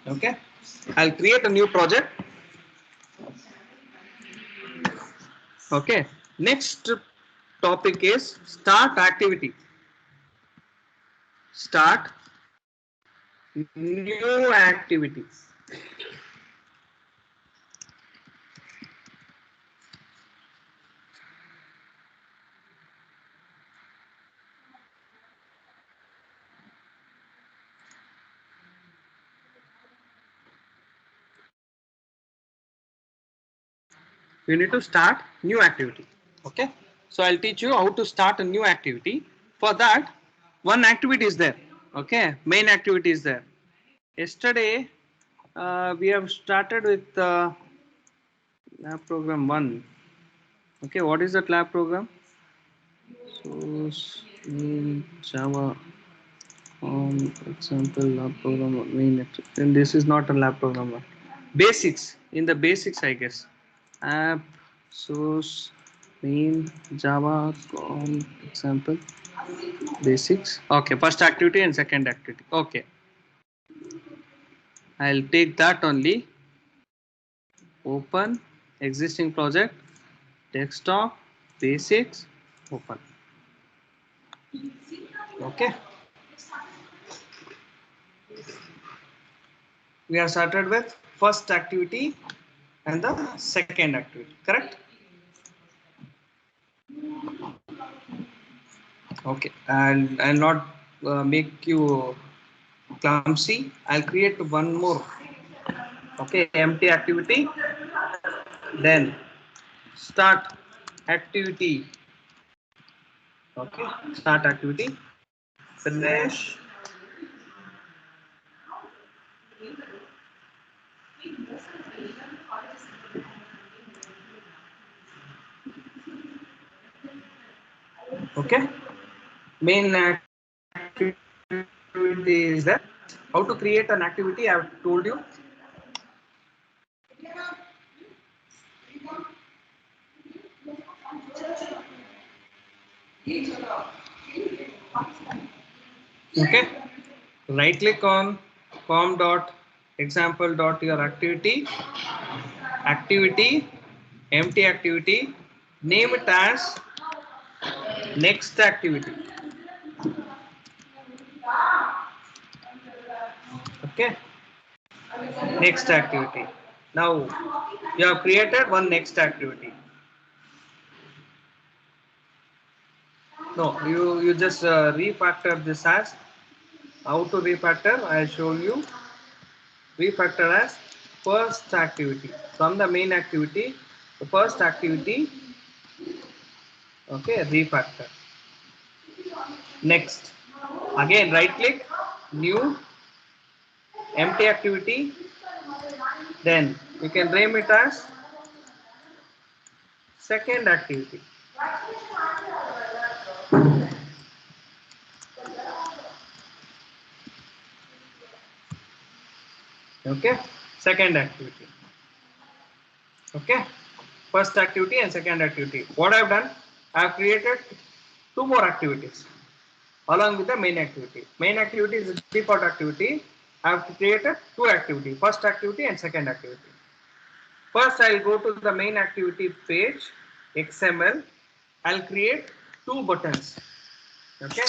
Okay, I'll create a new project. Okay, next topic is start activity. Start new activity. You need to start new activity. Okay, so I'll teach you how to start a new activity. For that, one activity is there. Okay, main activity is there. Yesterday we have started with lab program 1. Okay, what is that lab program? So main Java example lab program main activity. And this is not a lab program 1. Basics, in the basics I guess. App source main Java example basics. Okay, first activity and second activity. Okay, I'll take that only. Open existing project, desktop, basics, open. Okay, we have started with first activity and the second activity, correct? Okay, and I'll not make you clumsy. I'll create one more. Okay, empty activity, then start activity. Okay, start activity, finish. Okay, main activity is that how to create an activity. I have told you. Okay, right click on com.example.your activity, empty activity, name it as next activity. Okay, next activity. Now you have created one next activity. No, you just refactor this as how to refactor. I show you refactor as first activity from the main activity. The first activity. Okay, refactor. Next, again right click, new, empty activity. Then you can name it as second activity. Okay, second activity. Okay, first activity and second activity. What I have done, I have created two more activities along with the main activity. Main activity is a default activity. I have created two activities, first activity and second activity. First, I'll go to the main activity page, XML. I'll create two buttons. Okay,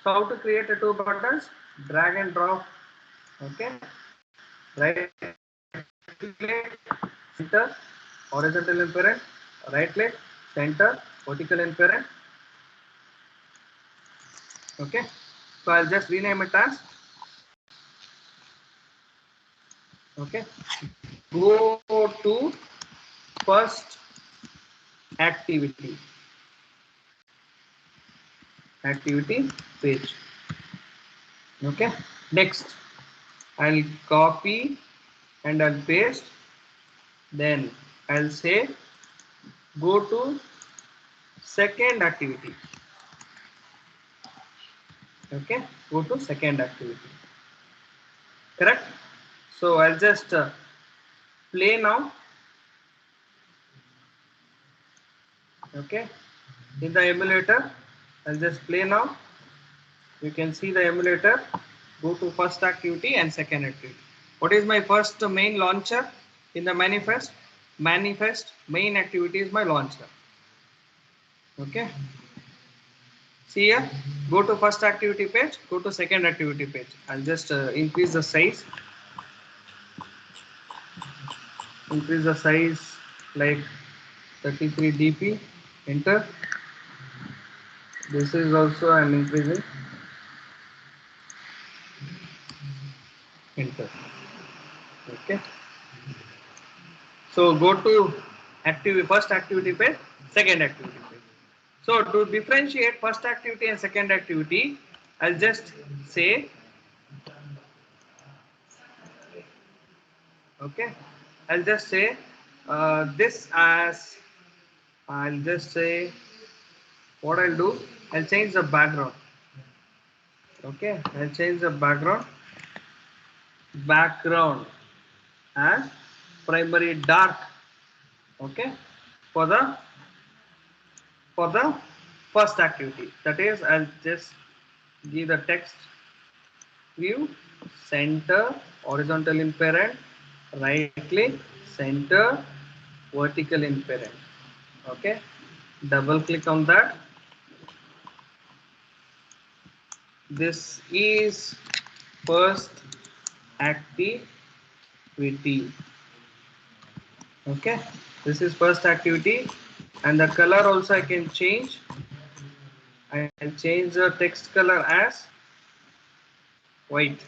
so how to create a two buttons? Drag and drop. Okay, right click, center, horizontal and parent, right click, center, vertical and parent. Okay, so I'll just rename it as, okay, go to first activity page. Okay, next I'll copy and I'll paste, then I'll say go to second activity. Okay, go to second activity, correct? So I'll just play now. Okay, in the emulator I'll just play now. You can see the emulator. Go to first activity and second activity. What is my first main launcher in the manifest? Manifest main activity is my launcher. Okay. See here, go to first activity page, go to second activity page. I'll just increase the size. Increase the size like 33 dp. Enter. This is also I'm increasing. Enter. Okay. So go to first activity page, second activity page. So to differentiate first activity and second activity, I'll just say, okay, I'll just say this as, I'll just say, what I'll do, I'll change the background. Okay, I'll change the background as primary dark. Okay, for the first activity. That is, I'll just give the text view, center, horizontal in parent, right click, center, vertical in parent. Okay, double click on that. This is first activity. Okay, this is first activity, and the color also I can change. I'll change the text color as white.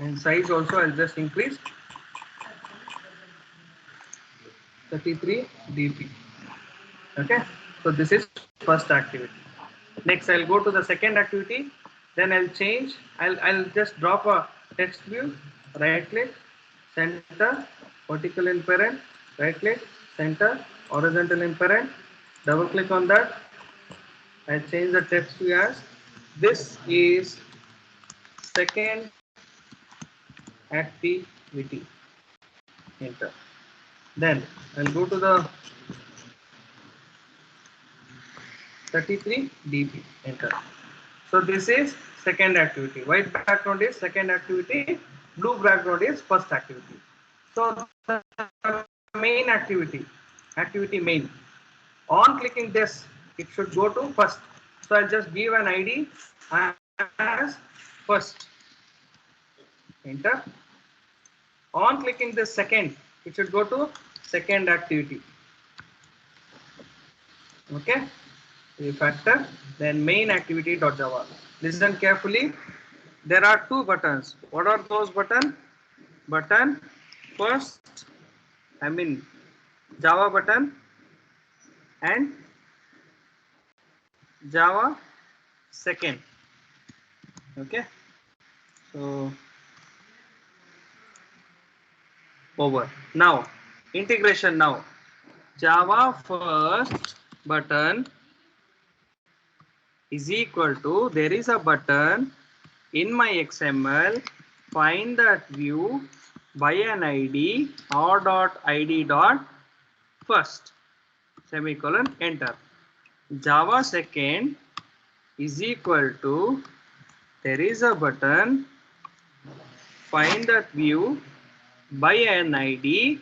And size also I'll just increase 33 dp. Okay, so this is first activity. Next I'll go to the second activity, then I'll change, I'll just drop a text view, right click, center, vertical in parent, right click, center, horizontal in parent, double click on that. I'll change the text view as this is second activity. Enter. Then I'll go to the 33 dp. Enter. So this is second activity. White background is second activity. Blue background is first activity. So the main activity main. On clicking this, it should go to first. So I'll just give an ID as first. Enter. On clicking this second, it should go to second activity. Okay. Refactor, then main activity.java. Listen carefully. There are two buttons. What are those buttons? Button first, I mean Java button and Java second. Okay. So over. Now integration now. Java first button is equal to, there is a button in my XML, find that view by an ID or dot ID dot first, semicolon, enter. Java second is equal to, there is a button, find that view by an ID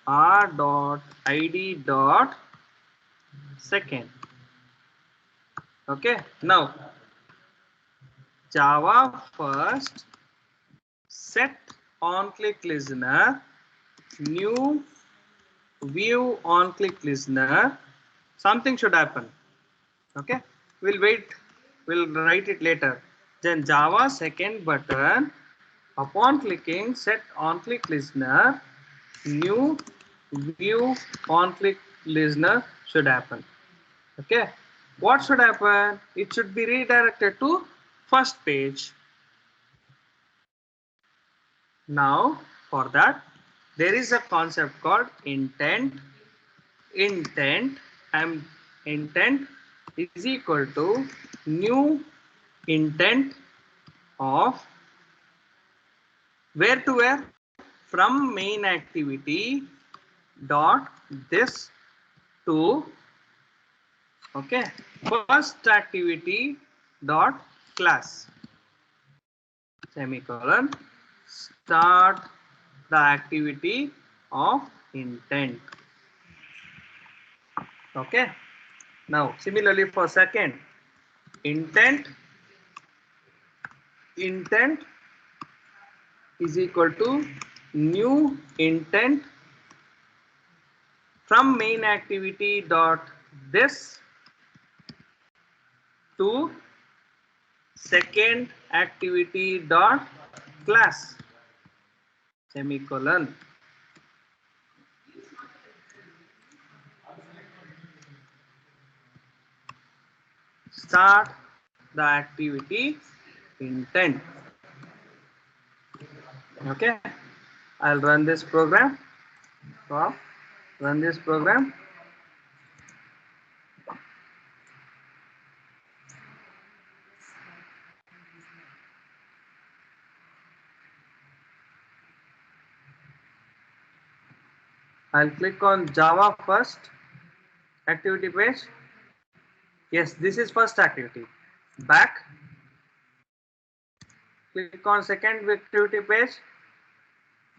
r dot ID dot second. Okay, now Java first set on click listener, new view on click listener, something should happen. Okay, we'll wait, we'll write it later. Then Java second button, upon clicking set on click listener, new view on click listener should happen. Okay, what should happen? It should be redirected to first page. Now for that, there is a concept called intent. Intent is equal to new intent of where to where, from main activity dot this to, okay, first activity dot class, semicolon, start the activity of intent. Okay, now similarly for second, intent is equal to new intent from main activity dot this to second activity dot class, semicolon. Start the activity intent. Okay, I'll run this program. So run this program. I'll click on Java first activity page. Yes, this is first activity. Back. Click on second activity page.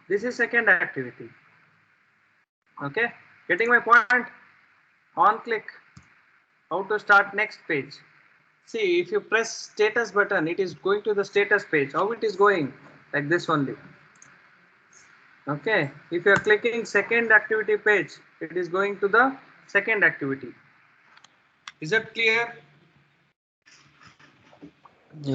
This is second activity. Okay, getting my point? On click. How to start next page? See, if you press status button, it is going to the status page. How it is going? Like this only. Okay, if you are clicking second activity page, it is going to the second activity. Is that clear?